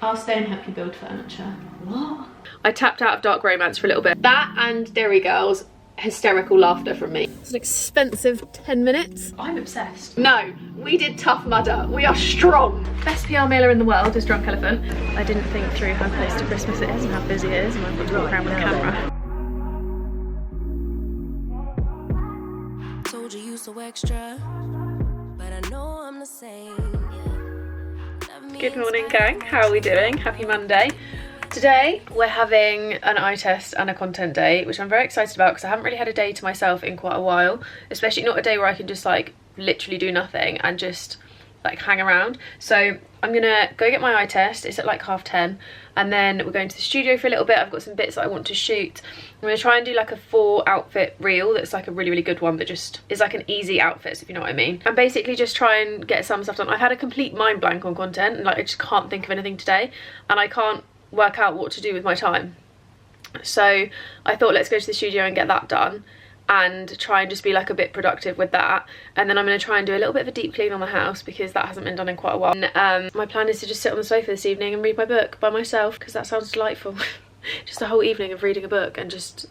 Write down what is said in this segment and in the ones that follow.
I'll stay and help you build furniture. What? I tapped out of dark romance for a little bit. That and Derry Girls, hysterical laughter from me. It's an expensive 10 minutes. I'm obsessed. No, we did Tough Mudder. We are strong. Best PR mailer in the world is Drunk Elephant. I didn't think through how close to Christmas it is and how busy it is, and I've got to walk around with a camera. Told you you so extra, but I know I'm the same. Good morning, gang. How are we doing? Happy Monday. Today we're having an eye test and a content day, which I'm very excited about because I haven't really had a day to myself in quite a while, especially not a day where I can just like literally do nothing and just like hang around. So I'm gonna go get my eye test. It's at like 10:30, and then we're going to the studio for a little bit. I've got some bits that I want to shoot. I'm gonna try and do like a 4 outfit reel that's like a really good one that just is like an easy outfit, if you know what I mean. And basically just try and get some stuff done. I've had a complete mind blank on content and like I just can't think of anything today, and I can't work out what to do with my time. So I thought, let's go to the studio and get that done and try and just be like a bit productive with that. And then I'm going to try and do a little bit of a deep clean on the house because that hasn't been done in quite a while. And, my plan is to just sit on the sofa this evening and read my book by myself because that sounds delightful. Just a whole evening of reading a book and just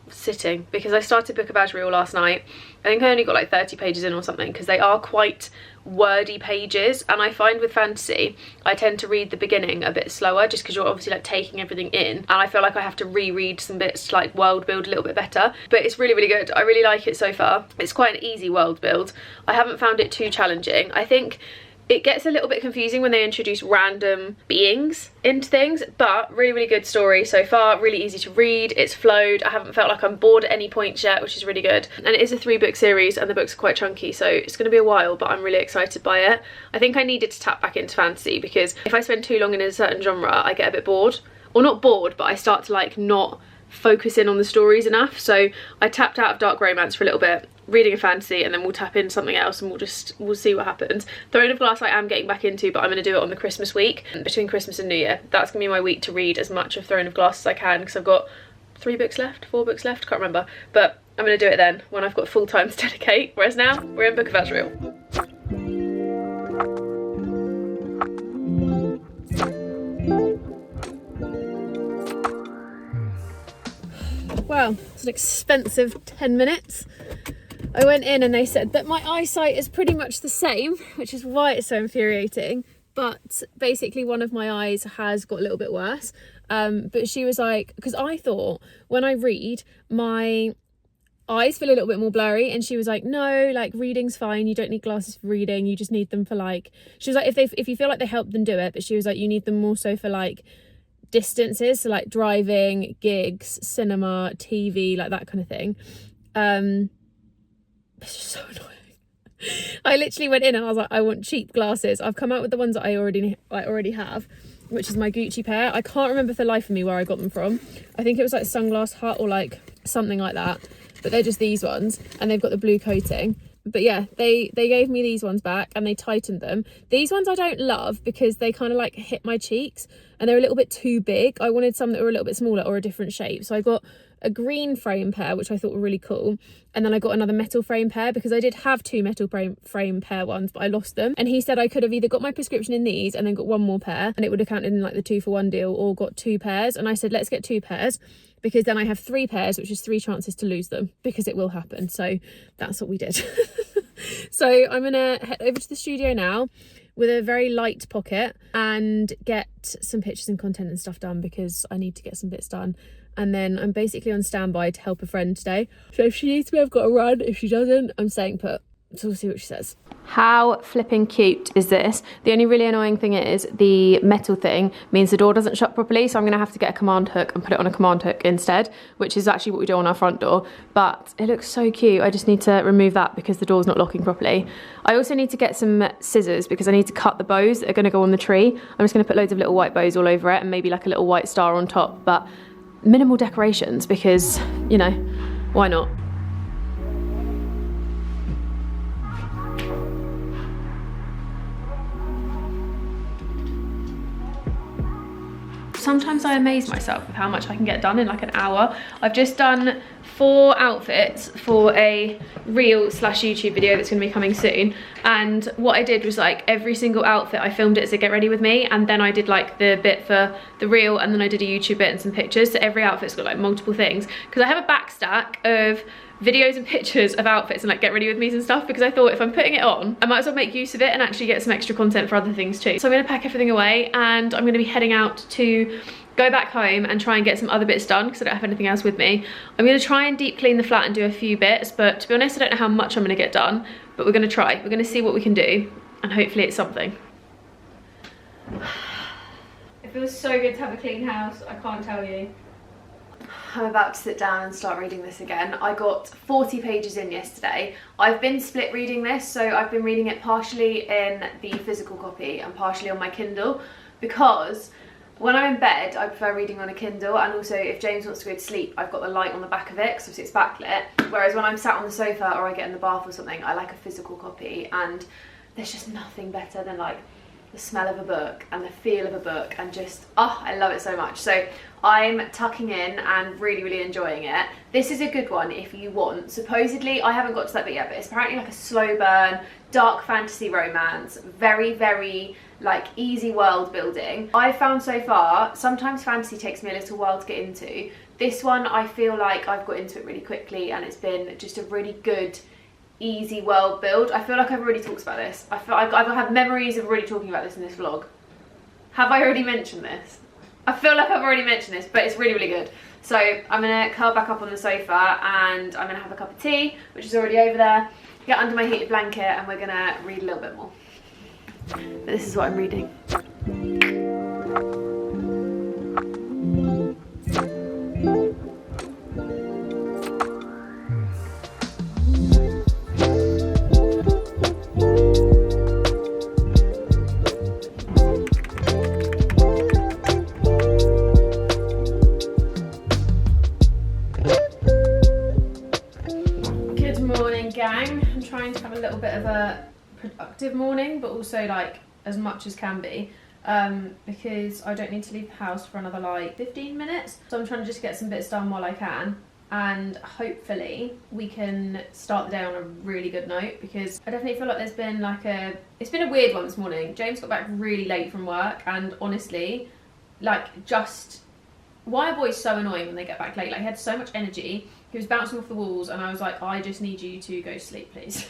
sitting, because I started Book a Badge Reel last night. I think I only got like 30 pages in or something because they are quite wordy pages, and I find with fantasy I tend to read the beginning a bit slower just because you're obviously like taking everything in, and I feel like I have to reread some bits to like world build a little bit better. But it's really good. I really like it so far. It's quite an easy world build. I haven't found it too challenging. I think it gets a little bit confusing when they introduce random beings into things, but really good story so far, really easy to read, it's flowed, I haven't felt like I'm bored at any point yet, which is really good. And it is a 3-book series and the books are quite chunky, so it's going to be a while, but I'm really excited by it. I think I needed to tap back into fantasy because if I spend too long in a certain genre, I get a bit bored. Or not bored, but I start to like not focus in on the stories enough. So I tapped out of dark romance for a little bit, reading a fantasy, and then we'll tap in something else and we'll see what happens. Throne of Glass I am getting back into, but I'm going to do it on the Christmas week, between Christmas and New Year. That's going to be my week to read as much of Throne of Glass as I can because I've got 4 books left, can't remember, but I'm going to do it then when I've got full time to dedicate, whereas now we're in Book of Badge Reel. Wow, it's an expensive 10 minutes. I went in and they said that my eyesight is pretty much the same, which is why it's so infuriating. But basically one of my eyes has got a little bit worse. But she was like, because I thought when I read, my eyes feel a little bit more blurry, and she was like, no, like reading's fine, you don't need glasses for reading, you just need them for like, she was like, if you feel like they help, then do it. But she was like, you need them more so for like distances, so like driving, gigs, cinema, TV, like that kind of thing. It's just so annoying. I literally went in and I was like, I want cheap glasses. I've come out with the ones that I already have, which is my Gucci pair. I can't remember for the life of me where I got them from. I think it was like Sunglass Hut or like something like that, but they're just these ones and they've got the blue coating. But yeah, they gave me these ones back and they tightened them. These ones I don't love because they kind of like hit my cheeks and they're a little bit too big. I wanted some that were a little bit smaller or a different shape. So I got a green frame pair, which I thought were really cool. And then I got another metal frame pair because I did have 2 metal frame pair ones, but I lost them. And he said I could have either got my prescription in these and then got one more pair, and it would have counted in like the 2-for-1 deal, or got 2 pairs. And I said, let's get 2 pairs because then I have 3 pairs, which is 3 chances to lose them because it will happen. So that's what we did. So I'm gonna head over to the studio now with a very light pocket and get some pictures and content and stuff done because I need to get some bits done. And then I'm basically on standby to help a friend today. So if she needs me, I've got to run. If she doesn't, I'm staying put. So we'll see what she says. How flipping cute is this? The only really annoying thing is the metal thing means the door doesn't shut properly, so I'm going to have to get a command hook and put it on a command hook instead, which is actually what we do on our front door. But it looks so cute. I just need to remove that because the door's not locking properly. I also need to get some scissors because I need to cut the bows that are going to go on the tree. I'm just going to put loads of little white bows all over it and maybe like a little white star on top, but minimal decorations because, you know, why not? sometimes I amaze myself with how much I can get done in like an hour. I've just done 4 outfits for a reel/YouTube video that's going to be coming soon, and what I did was like every single outfit I filmed it as a get ready with me, and then I did like the bit for the reel, and then I did a YouTube bit and some pictures. So every outfit's got like multiple things, because I have a back stack of videos and pictures of outfits and like get ready with me's and stuff, because I thought if I'm putting it on, I might as well make use of it and actually get some extra content for other things too. So I'm going to pack everything away, and I'm going to be heading out to go back home and try and get some other bits done, because I don't have anything else with me. I'm going to try and deep clean the flat and do a few bits, but to be honest I don't know how much I'm going to get done, but we're going to try. We're going to see what we can do, and hopefully it's something. It feels so good to have a clean house, I can't tell you. I'm about to sit down and start reading this again. I got 40 pages in yesterday. I've been split reading this, so I've been reading it partially in the physical copy and partially on my Kindle, because when I'm in bed I prefer reading on a Kindle, and also if James wants to go to sleep I've got the light on the back of it because obviously it's backlit, whereas when I'm sat on the sofa or I get in the bath or something I like a physical copy, and there's just nothing better than like the smell of a book and the feel of a book, and just, oh, I love it so much. So I'm tucking in and really enjoying it. This is a good one if you want. Supposedly, I haven't got to that bit yet, but it's apparently like a slow burn, dark fantasy romance, very like easy world building. I've found so far, sometimes fantasy takes me a little while to get into. This one, I feel like I've got into it really quickly, and it's been just a really good, easy world build. I feel like I've already talked about this. I feel like I've had memories of already talking about this in this vlog. Have I already mentioned this? I feel like I've already mentioned this, but it's really good. So I'm gonna curl back up on the sofa, and I'm gonna have a cup of tea, which is already over there, get under my heated blanket, and we're gonna read a little bit more. But this is what I'm reading. Trying to have a little bit of a productive morning, but also like as much as can be, because I don't need to leave the house for another like 15 minutes, so I'm trying to just get some bits done while I can, and hopefully we can start the day on a really good note, because I definitely feel like there's been like it's been a weird one this morning. James got back really late from work, and honestly, like, just, why are boys so annoying when they get back late? Like, he had so much energy, he was bouncing off the walls, and I was like, I just need you to go to sleep, please.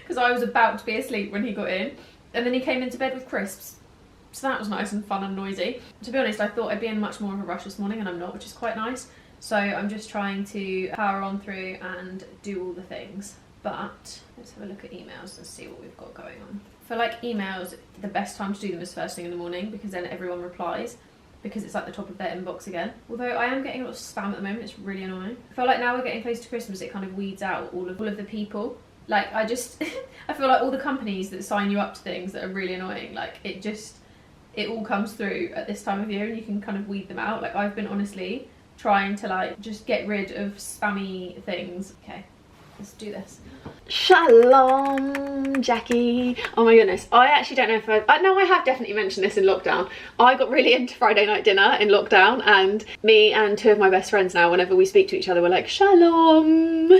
Because I was about to be asleep when he got in, and then he came into bed with crisps, so that was nice and fun and noisy. To be honest, I thought I'd be in much more of a rush this morning, and I'm not, which is quite nice. So I'm just trying to power on through and do all the things. But let's have a look at emails and see what we've got going on. For like emails, the best time to do them is first thing in the morning, because then everyone replies, because it's like the top of their inbox again. Although I am getting a lot of spam at the moment, it's really annoying. I feel like now we're getting close to Christmas, it kind of weeds out all of the people. Like, I just, I feel like all the companies that sign you up to things that are really annoying, like, it all comes through at this time of year, and you can kind of weed them out. Like, I've been honestly trying to like just get rid of spammy things. Okay, let's do this. Shalom, Jackie. Oh my goodness, I actually don't know if no, I have definitely mentioned this in lockdown. I got really into Friday night dinner in lockdown, and me and 2 of my best friends now, whenever we speak to each other, we're like, shalom.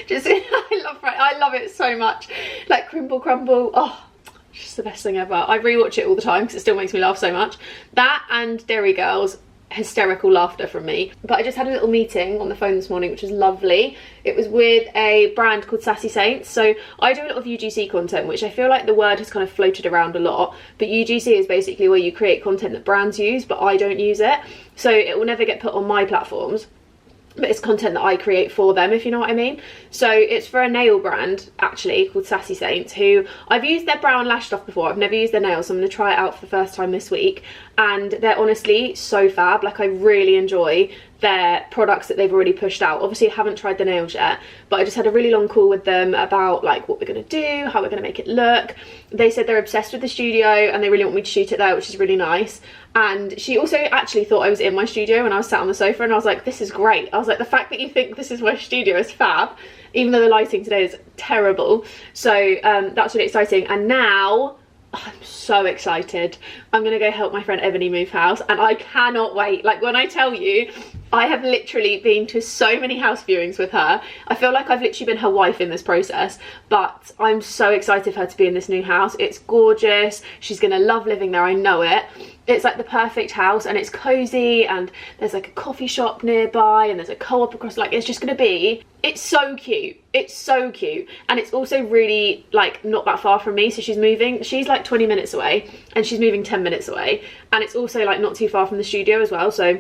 Just, I love it so much. Like, Crimble Crumble, oh, just the best thing ever. I rewatch it all the time because it still makes me laugh so much. That and Dairy Girls, hysterical laughter from me. But I just had a little meeting on the phone this morning, which was lovely. It was with a brand called Sassy Saints. So I do a lot of UGC content, which I feel like the word has kind of floated around a lot, but UGC is basically where you create content that brands use, but I don't use it, so it will never get put on my platforms, but it's content that I create for them, if you know what I mean. So it's for a nail brand actually called Sassy Saints, who I've used their brow and lash stuff before. I've never used their nails, so I'm going to try it out for the first time this week, and they're honestly so fab. Like, I really enjoy their products that they've already pushed out. Obviously I haven't tried the nails yet, but I just had a really long call with them about like what we're going to do, how we're going to make it look. They said they're obsessed with the studio and they really want me to shoot it there, which is really nice. And she also actually thought I was in my studio when I was sat on the sofa, and I was like, this is great. I was like, the fact that you think this is my studio is fab, even though the lighting today is terrible. So that's really exciting. And now I'm so excited. I'm gonna go help my friend Ebony move house, and I cannot wait. Like, when I tell you, I have literally been to so many house viewings with her. I feel like I've literally been her wife in this process, but I'm so excited for her to be in this new house. It's gorgeous. She's gonna love living there, I know it. It's like the perfect house, and it's cozy, and there's like a coffee shop nearby, and there's a co-op across, like, it's just gonna be, it's so cute. It's so cute. And it's also really like not that far from me. So she's like 20 minutes away, and she's moving 10 minutes away, and it's also like not too far from the studio as well. So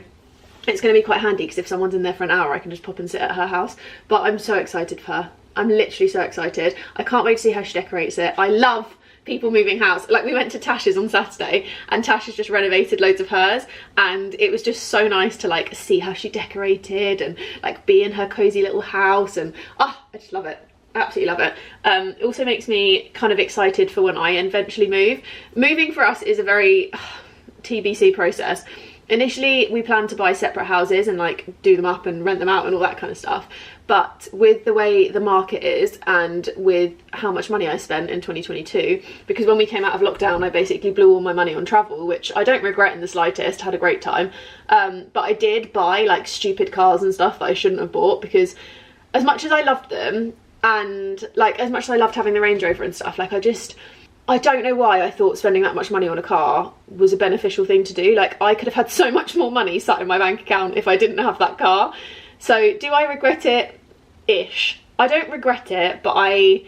it's going to be quite handy, because if someone's in there for an hour, I can just pop and sit at her house. But I'm so excited for her. I'm literally so excited. I can't wait to see how she decorates it. I love people moving house. Like, we went to Tash's on Saturday, and Tash has just renovated loads of hers, and it was just so nice to like see how she decorated and like be in her cozy little house. And I just love it. Absolutely love it. It also makes me kind of excited for when I eventually move. Moving for us is a very TBC process. Initially, we planned to buy separate houses and like do them up and rent them out and all that kind of stuff. But with the way the market is, and with how much money I spent in 2022, because when we came out of lockdown, I basically blew all my money on travel, which I don't regret in the slightest, had a great time. But I did buy like stupid cars and stuff that I shouldn't have bought, because as much as I loved them, and like as much as I loved having the Range Rover and stuff, like I don't know why I thought spending that much money on a car was a beneficial thing to do. Like, I could have had so much more money sat in my bank account if I didn't have that car. So do I regret it? Ish. I don't regret it, but I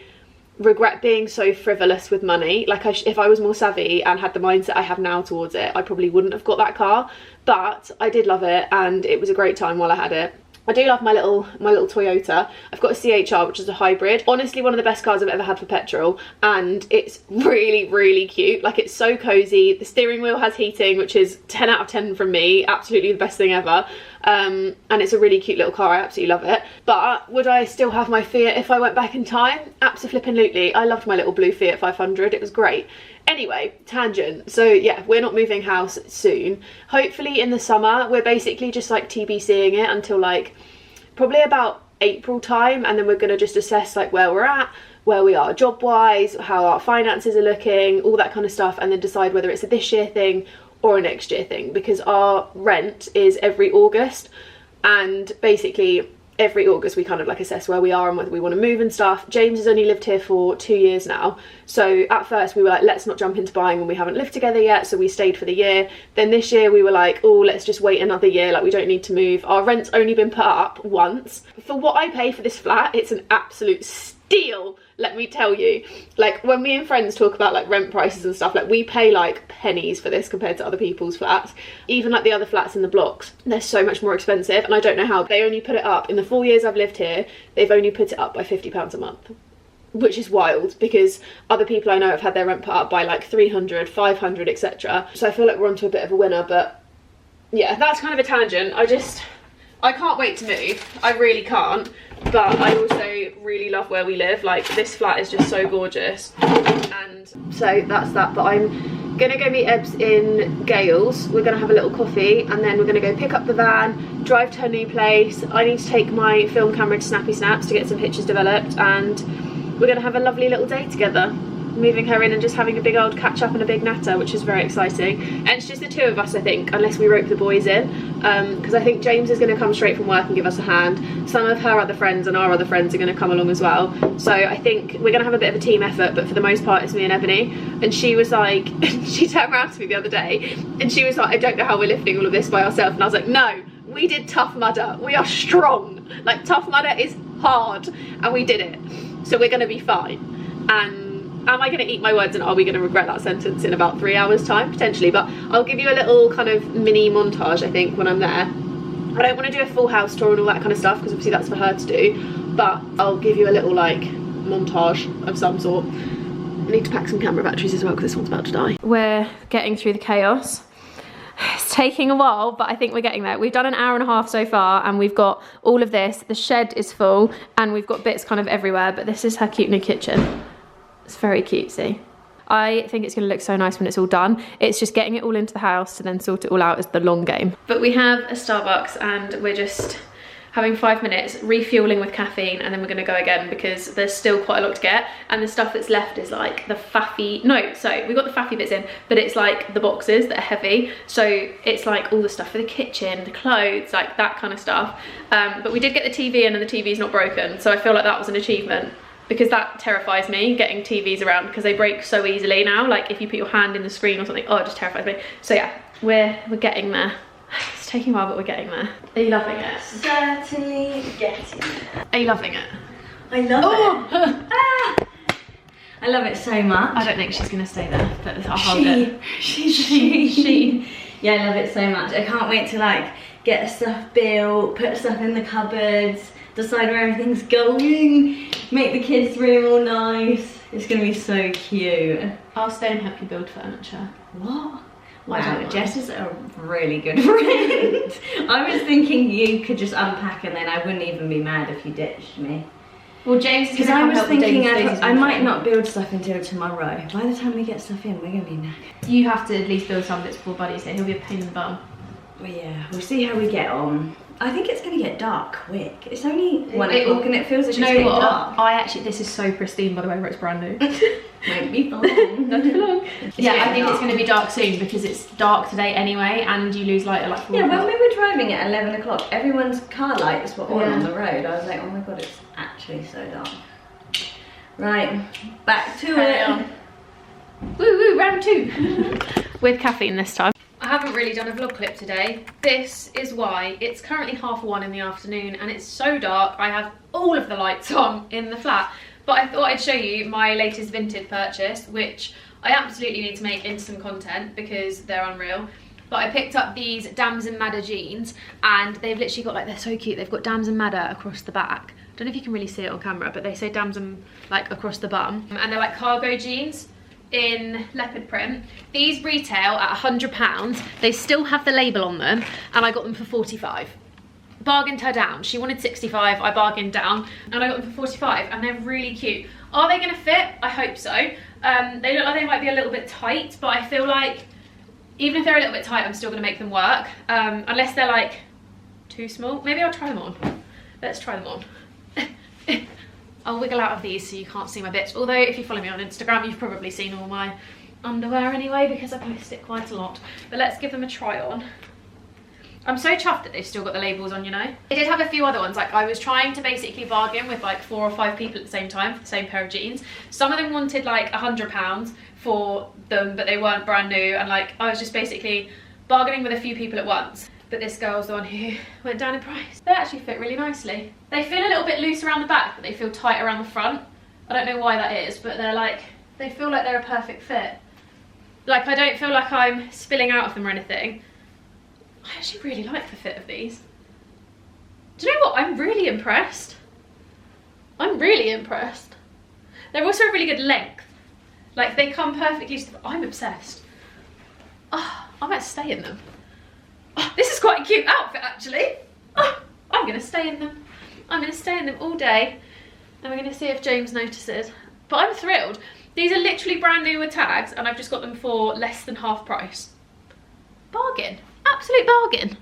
regret being so frivolous with money. Like, if I was more savvy and had the mindset I have now towards it, I probably wouldn't have got that car. But I did love it, and it was a great time while I had it. I do love my little Toyota. I've got a CHR, which is a hybrid. Honestly, one of the best cars I've ever had for petrol, and it's really, really cute. Like, it's so cozy. The steering wheel has heating, which is 10 out of 10 from me. Absolutely the best thing ever. And it's a really cute little car. I absolutely love it. But would I still have my Fiat if I went back in time? Abso-flippin-lutely. I loved my little blue Fiat 500. It was great. Anyway, tangent. So yeah, we're not moving house soon. Hopefully in the summer. We're basically just like TBCing it until like probably about April time, and then we're going to just assess like where we're at, where we are job wise, how our finances are looking, all that kind of stuff, and then decide whether it's a this year thing or a next year thing, because our rent is every August, and basically every August we kind of like assess where we are and whether we want to move and stuff. James has only lived here for 2 years now, so at first we were like, let's not jump into buying when we haven't lived together yet, so we stayed for the year. Then this year we were like, oh, let's just wait another year, like we don't need to move. Our rent's only been put up once. For what I pay for this flat, it's an absolute steal, let me tell you. Like, when me and friends talk about like rent prices and stuff, like we pay like pennies for this compared to other people's flats. Even like the other flats in the blocks, they're so much more expensive, and I don't know how. They only put it up, in the 4 years I've lived here, they've only put it up by £50 a month, which is wild, because other people I know have had their rent put up by like 300, 500, etc. So I feel like we're onto a bit of a winner. But yeah, that's kind of a tangent. I can't wait to move. I really can't. But I also really love where we live. Like, this flat is just so gorgeous. And so that's that. But I'm gonna go meet Ebbs in Gales. We're gonna have a little coffee, and then we're gonna go pick up the van, drive to her new place. I need to take my film camera to Snappy Snaps to get some pictures developed, and we're gonna have a lovely little day together, moving her in and just having a big old catch up and a big natter, which is very exciting. And it's just the two of us, I think, unless we rope the boys in, because I think James is going to come straight from work and give us a hand. Some of her other friends and our other friends are going to come along as well, so I think we're going to have a bit of a team effort. But for the most part, it's me and Ebony. And she was like, she turned around to me the other day and she was like, I don't know how we're lifting all of this by ourselves. And I was like, no, we did Tough Mudder. We are strong. Like, Tough Mudder is hard, and we did it, so we're going to be fine. And am I going to eat my words, and are we going to regret that sentence in about 3 hours time? Potentially. But I'll give you a little kind of mini montage, I think, when I'm there. I don't want to do a full house tour and all that kind of stuff, because obviously that's for her to do, but I'll give you a little like montage of some sort. I need to pack some camera batteries as well, because this one's about to die. We're getting through the chaos. It's taking a while, but I think we're getting there. We've done an hour and a half so far, and we've got all of this. The shed is full, and we've got bits kind of everywhere, but this is her cute new kitchen. It's very cutesy. I think it's going to look so nice when it's all done. It's just getting it all into the house to then sort it all out is the long game. But we have a Starbucks, and we're just having 5 minutes, refueling with caffeine, and then we're gonna go again because there's still quite a lot to get. And the stuff that's left is like the faffy, no, so we got the faffy bits in, but it's like the boxes that are heavy. So it's like all the stuff for the kitchen, the clothes, like that kind of stuff. But we did get the TV in and the TV's not broken. So I feel like that was an achievement, because that terrifies me, getting TVs around, because they break so easily now. Like if you put your hand in the screen or something, oh, it just terrifies me. So yeah, we're getting there. It's taking a while, but we're getting there. Are you loving it? Certainly getting there. Are you loving it? I love it. Ah! I love it so much. I don't think she's gonna stay there, but I'll hold it. She. Yeah, I love it so much. I can't wait to like get stuff built, put stuff in the cupboards, decide where everything's going, make the kids' room all nice. It's gonna be so cute. I'll stay and help you build furniture. What? Wow, Jess is a really good friend. I was thinking you could just unpack and then I wouldn't even be mad if you ditched me. Well, James is because I was thinking I might not build stuff until tomorrow. By the time we get stuff in, we're gonna be knackered. You have to at least build some bits before Buddy's here. He'll be a pain in the bum. Well, yeah, we'll see how we get on. I think it's gonna get dark quick. It's only 1 o'clock and it feels like it's getting dark. I actually, this is so pristine by the way, where it's brand new. Won't be for long. Not for long. Yeah, I think it's gonna be dark soon because it's dark today anyway, and you lose light at like 4 Yeah, o'clock. when we were driving at 11 o'clock, everyone's car lights were on the road. I was like, oh my god, it's actually so dark. Right, back to it. Woo woo, round 2. With caffeine this time. I haven't really done a vlog clip today. This is why. It's currently 1:30 in the afternoon and it's so dark. I have all of the lights on in the flat. But I thought I'd show you my latest Vinted purchase, which I absolutely need to make instant content because they're unreal. But I picked up these Dams and Madder jeans and they've literally got like, they're so cute. They've got Dams and Madder across the back. I don't know if you can really see it on camera, but they say Dams and like across the bum. And they're like cargo jeans in leopard print. These retail at £100. They still have the label on them and I got them for 45. Bargained her down. She wanted 65, I bargained down and I got them for 45 and they're really cute. Are they gonna fit? I hope so. They look like they might be a little bit tight, but I feel like even if they're a little bit tight, I'm still gonna make them work. Unless they're like too small. Maybe I'll try them on. Let's try them on. I'll wiggle out of these so you can't see my bits. Although if you follow me on Instagram, you've probably seen all my underwear anyway because I post it quite a lot. But let's give them a try on. I'm so chuffed that they've still got the labels on, you know. I did have a few other ones. Like I was trying to basically bargain with like 4 or 5 people at the same time for the same pair of jeans. Some of them wanted like £100 for them, but they weren't brand new. And like I was just basically bargaining with a few people at once. But this girl's the one who went down in price. They actually fit really nicely. They feel a little bit loose around the back, but they feel tight around the front. I don't know why that is, but they're like, they feel like they're a perfect fit. Like I don't feel like I'm spilling out of them or anything. I actually really like the fit of these. Do you know what? I'm really impressed. I'm really impressed. They're also a really good length. Like they come perfectly to the, I'm obsessed. Oh, I might stay in them. Oh, this is quite a cute outfit actually. Oh, I'm gonna stay in them. I'm gonna stay in them all day and we're gonna see if James notices. But I'm thrilled. These are literally brand new with tags and I've just got them for less than half price. Bargain, absolute bargain.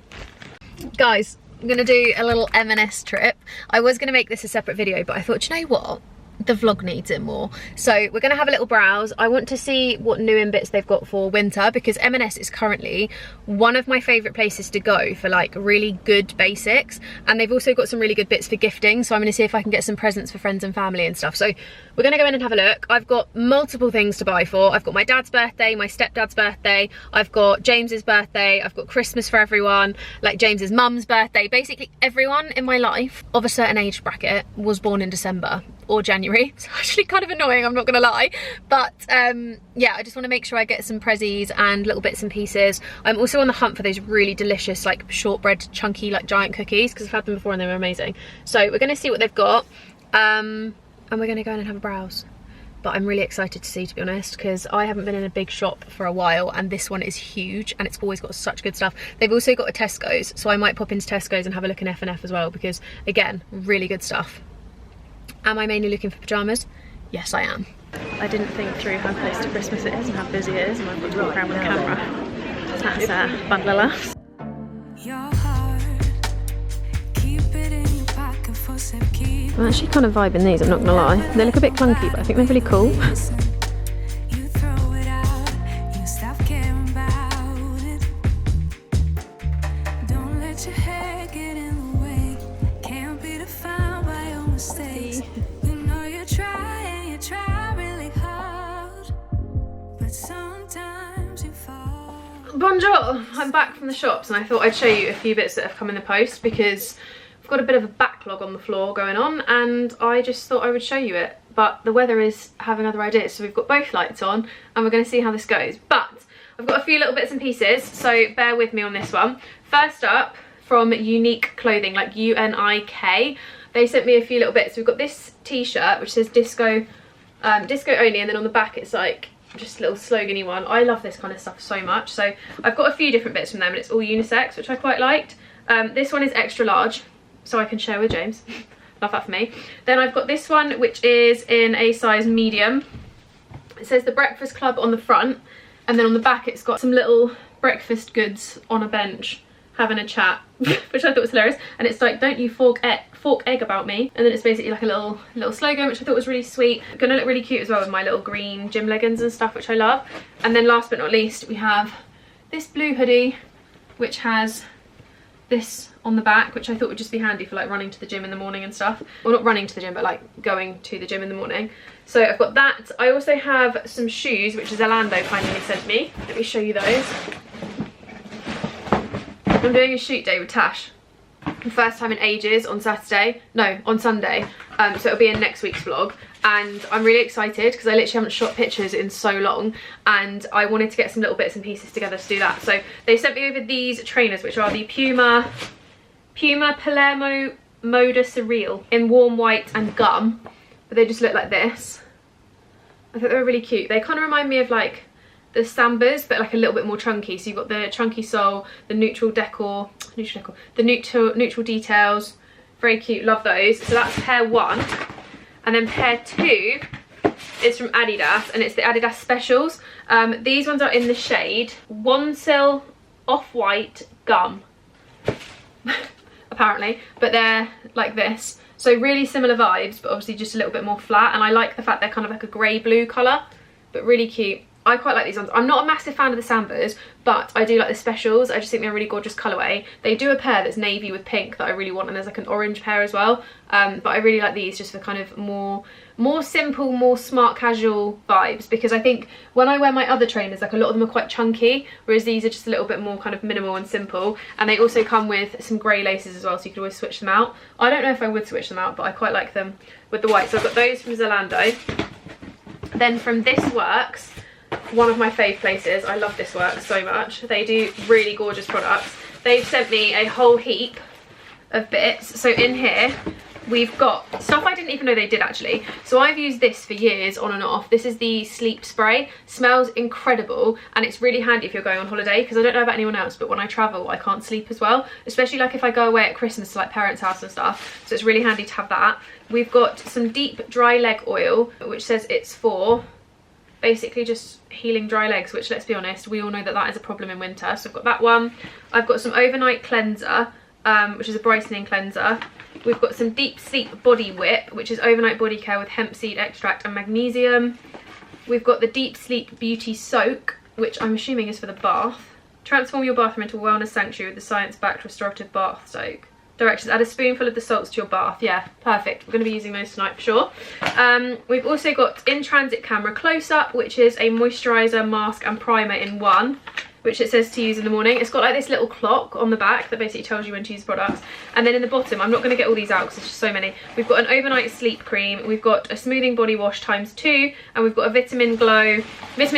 Guys, I'm gonna do a little M&S trip. I was gonna make this a separate video, but I thought, you know what? The vlog needs it more. So we're gonna have a little browse. I want to see what new in bits they've got for winter because M&S is currently one of my favorite places to go for like really good basics, and they've also got some really good bits for gifting. So I'm gonna see if I can get some presents for friends and family and stuff. So we're gonna go in and have a look. I've got multiple things to buy for. I've got my dad's birthday, my stepdad's birthday, I've got James's birthday, I've got Christmas for everyone, like James's mum's birthday. Basically everyone in my life of a certain age bracket was born in December or January. It's actually kind of annoying, I'm not gonna lie, but yeah, I just want to make sure I get some prezzies and little bits and pieces. I'm also on the hunt for those really delicious like shortbread chunky like giant cookies because I've had them before and they were amazing. So we're gonna see what they've got and we're gonna go in and have a browse. But I'm really excited to see, to be honest, because I haven't been in a big shop for a while and this one is huge and it's always got such good stuff. They've also got a Tesco's, so I might pop into Tesco's and have a look in F&F as well because again, really good stuff. Am I mainly looking for pyjamas? Yes, I am. I didn't think through how close to Christmas it is and how busy it is, and I've got to walk around with a camera. That's a bundle of laughs. Your heart, keep it in I'm actually kind of vibing these, I'm not gonna lie. They look a bit clunky, but I think they're really cool. Bonjour! I'm back from the shops and I thought I'd show you a few bits that have come in the post because I've got a bit of a backlog on the floor going on and I just thought I would show you it. But the weather is having other ideas, so we've got both lights on and we're going to see how this goes. But I've got a few little bits and pieces, so bear with me on this one. First up, from Unique Clothing, like UNIK, they sent me a few little bits. We've got this t-shirt which says disco only, and then on the back it's like just a little slogan-y one. I love this kind of stuff so much, so I've got a few different bits from them and it's all unisex, which I quite liked. This one is extra large, so I can share with James. Love that for me. Then I've got this one which is in a size medium. It says the Breakfast Club on the front, and then on the back it's got some little breakfast goods on a bench having a chat, which I thought was hilarious. And it's like, don't you fork egg about me. And then it's basically like a little slogan, which I thought was really sweet. Gonna look really cute as well with my little green gym leggings and stuff, which I love. And then last but not least, we have this blue hoodie which has this on the back, which I thought would just be handy for like running to the gym in the morning and stuff. Well, not running to the gym, but like going to the gym in the morning. So I've got that. I also have some shoes which Zalando kindly sent me. Let me show you those. I'm doing a shoot day with Tash. The first time in ages on Sunday. So it'll be in next week's vlog. And I'm really excited because I literally haven't shot pictures in so long and I wanted to get some little bits and pieces together to do that. So they sent me over these trainers, which are the Puma Palermo Moda Surreal in warm white and gum, but they just look like this. I think they're really cute. They kind of remind me of like the Sambas, but like a little bit more chunky. So you've got the chunky sole, the neutral details. Very cute, love those. So that's pair one. And then pair two is from Adidas, and it's the Adidas Specials. These ones are in the shade Wansil Off-White Gum, apparently, but they're like this. So really similar vibes, but obviously just a little bit more flat. And I like the fact they're kind of like a grey-blue colour, but really cute. I quite like these ones. I'm not a massive fan of the Sambas, but I do like the Specials. I just think they're a really gorgeous colourway. They do a pair that's navy with pink that I really want, and there's like an orange pair as well. But I really like these just for kind of more simple, more smart casual vibes, because I think when I wear my other trainers, like a lot of them are quite chunky, whereas these are just a little bit more kind of minimal and simple. And they also come with some grey laces as well, so you can always switch them out. I don't know if I would switch them out, but I quite like them with the white. So I've got those from Zalando. Then from This Works, one of my fave places. I love This Works so much. They do really gorgeous products. They've sent me a whole heap of bits. So in here we've got stuff I didn't even know they did actually. So I've used this for years on and off. This is the sleep spray. Smells incredible and it's really handy if you're going on holiday, because I don't know about anyone else, but when I travel I can't sleep as well, especially like if I go away at Christmas to like parents' house and stuff. So it's really handy to have that. We've got some deep dry leg oil, which says it's for basically just healing dry legs, which, let's be honest, we all know that that is a problem in winter. So I've got that one. I've got some overnight cleanser, which is a brightening cleanser. We've got some deep sleep body whip, which is overnight body care with hemp seed extract and magnesium. We've got the deep sleep beauty soak, which I'm assuming is for the bath. Transform your bathroom into a wellness sanctuary with the science-backed restorative bath soak. Directions: add a spoonful of the salts to your bath. Yeah, perfect. We're going to be using those tonight for sure. We've also got In Transit Camera Close-Up, which is a moisturiser, mask and primer in one, which it says to use in the morning. It's got like this little clock on the back that basically tells you when to use products. And then in the bottom, I'm not going to get all these out because there's just so many. We've got an overnight sleep cream, we've got a smoothing body wash ×2, and we've got a vitamin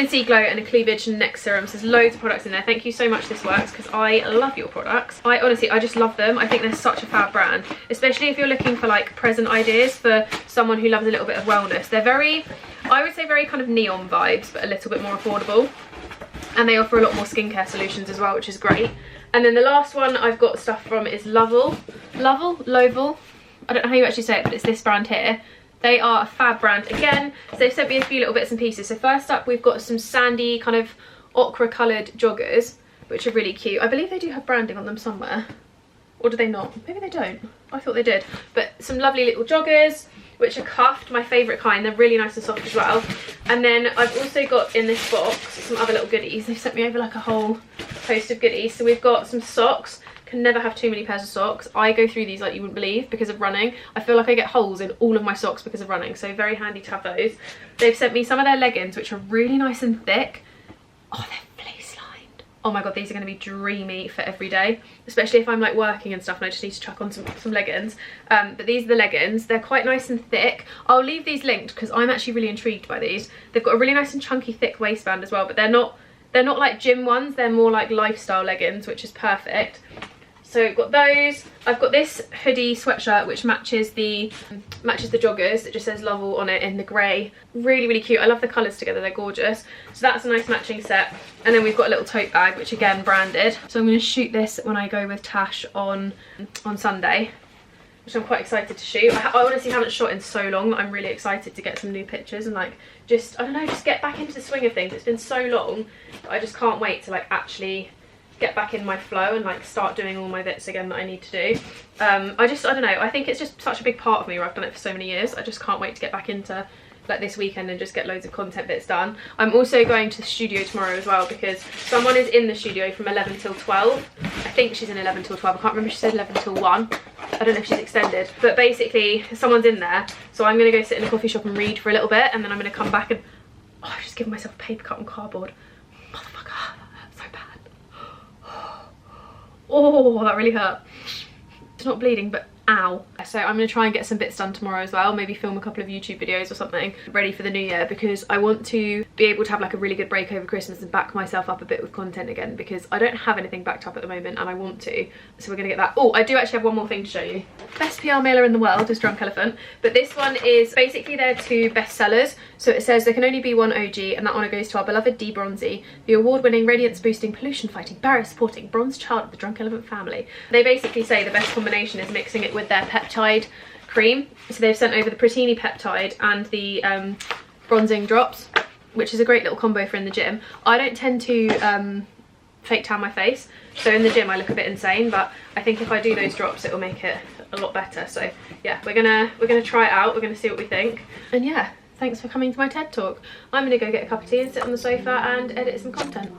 C glow and a cleavage neck serum. So there's loads of products in there. Thank you so much, This Works, because I love your products. I just love them. I think they're such a fab brand, especially if you're looking for like present ideas for someone who loves a little bit of wellness. They're very, I would say, very kind of neon vibes, but a little bit more affordable. And they offer a lot more skincare solutions as well, which is great. And then the last one I've got stuff from is Lovell. I don't know how you actually say it, but it's this brand here. They are a fab brand again. So they've sent me a few little bits and pieces. So first up, we've got some sandy kind of ochre coloured joggers, which are really cute. I believe they do have branding on them somewhere. Or do they not? Maybe they don't. I thought they did. But some lovely little joggers, which are cuffed, my favourite kind. They're really nice and soft as well. And then I've also got in this box some other little goodies. They've sent me over like a whole host of goodies. So we've got some socks. Can never have too many pairs of socks. I go through these like you wouldn't believe because of running. I feel like I get holes in all of my socks because of running, so very handy to have those. They've sent me some of their leggings, which are really nice and thick. Oh, they're fleece lined. Oh my god, these are going to be dreamy for every day, especially if I'm like working and stuff and I just need to chuck on some leggings. But these are the leggings. They're quite nice and thick. I'll leave these linked because I'm actually really intrigued by these. They've got a really nice and chunky thick waistband as well, but they're not like gym ones. They're more like lifestyle leggings, which is perfect. So I've got those. I've got this hoodie sweatshirt which matches the joggers. It just says Lovell on it in the grey. Really, really cute. I love the colours together. They're gorgeous. So that's a nice matching set. And then we've got a little tote bag, which again branded. So I'm going to shoot this when I go with Tash on Sunday, which I'm quite excited to shoot. I honestly haven't shot in so long that I'm really excited to get some new pictures and like just, I don't know, just get back into the swing of things. It's been so long that I just can't wait to like actually get back in my flow and like start doing all my bits again that I need to do. I don't know, I think it's just such a big part of me where I've done it for so many years. I just can't wait to get back into like this weekend and just get loads of content bits done. I'm also going to the studio tomorrow as well because someone is in the studio from 11 till 12. I think she's in 11 till 12. I can't remember if she said 11 till 1. I don't know if she's extended, but basically someone's in there. So I'm going to go sit in a coffee shop and read for a little bit, and then I'm going to come back and I've just given myself a paper cut on cardboard. Motherfucker, that hurt so bad. Oh, that really hurt. It's not bleeding, but ow. So I'm going to try and get some bits done tomorrow as well, maybe film a couple of YouTube videos or something ready for the new year, because I want to be able to have like a really good break over Christmas and back myself up a bit with content again, because I don't have anything backed up at the moment and I want to. So we're going to get that. Oh, I do actually have one more thing to show you. Best PR mailer in the world is Drunk Elephant, but this one is basically their 2 best sellers. So it says there can only be one OG, and that honour goes to our beloved D Bronzy, the award-winning, radiance-boosting, pollution-fighting, barrier-supporting bronze child of the Drunk Elephant family. They basically say the best combination is mixing it with their peptide cream. So they've sent over the Pratini peptide and the bronzing drops, which is a great little combo for in the gym. I don't tend to fake tan my face, so in the gym I look a bit insane, but I think if I do those drops it will make it a lot better. So yeah, we're gonna try it out, we're gonna see what we think, and yeah, thanks for coming to my TED talk. I'm gonna go get a cup of tea and sit on the sofa and edit some content.